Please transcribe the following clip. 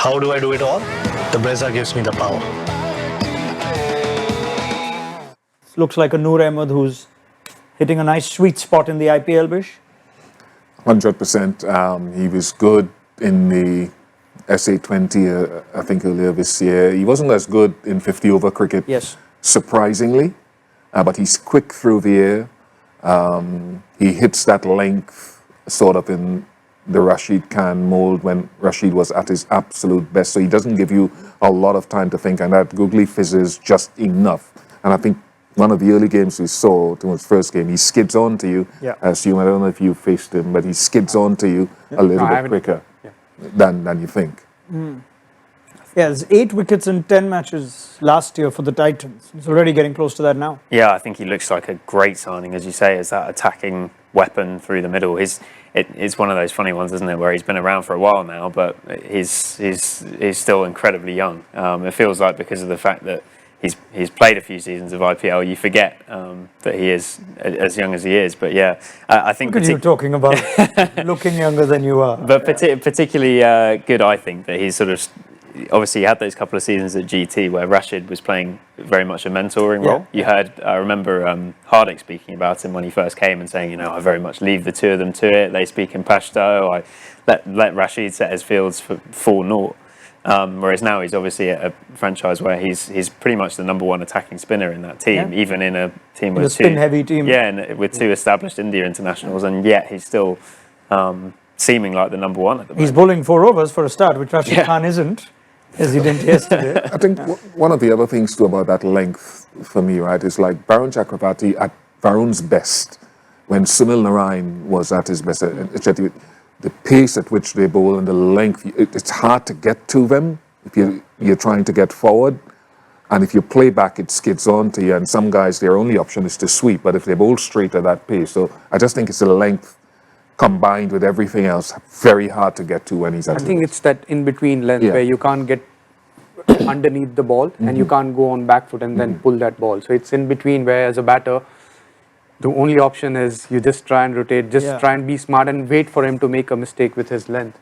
How do I do it all? The Brezza gives me the power. Looks like a Noor Ahmed who's hitting a nice sweet spot in the IPL, Bish. 100%. He was good in the SA20, I think earlier this year. He wasn't as good in 50-over cricket, Yes. surprisingly, but he's quick through the air. He hits that length sort of in the Rashid Khan mold when Rashid was at his absolute best. So he doesn't give you a lot of time to think, and that googly fizzes just enough. And I think one of the early games we saw, to his first game, he skids on to you. Yeah. Assume, I don't know if you faced him, but he skids on to you a little bit quicker than you think. Yeah, there's 8 wickets in 10 matches last year for the Titans. He's already getting close to that now. Yeah, I think he looks like a great signing, as you say, as that attacking weapon through the middle. It's one of those funny ones, isn't it, where he's been around for a while now, but he's still incredibly young. It feels like because of the fact that he's played a few seasons of IPL, you forget that he is as young as he is. But yeah, I think... Look at you talking about looking younger than you are. But particularly good, I think, that he's sort of... Obviously, he had those couple of seasons at GT where Rashid was playing very much a mentoring role. I remember Hardik speaking about him when he first came and saying, I very much leave the two of them to it. They speak in Pashto. I let Rashid set his fields for full naught. Whereas now he's obviously at a franchise where he's pretty much the #1 attacking spinner in that team, even in a team with two spin-heavy team. Yeah, and with 2 established India internationals, and yet he's still seeming like the #1 at the moment. He's bowling 4 overs for a start, which Rashid Khan isn't, as he didn't yesterday. I think one of the other things too about that length for me, right, is like Varun Chakravarti at Varun's best, when Sunil Narayan was at his best, the pace at which they bowl and the length, it's hard to get to them if you're trying to get forward. And if you play back, it skids on to you. And some guys, their only option is to sweep. But if they bowl straight at that pace, so I just think it's the length combined with everything else, very hard to get to when he's at I think it's that in-between length where you can't get underneath the ball and you can't go on back foot and then pull that ball. So it's in between where, as a batter, the only option is you just try and rotate, try and be smart and wait for him to make a mistake with his length.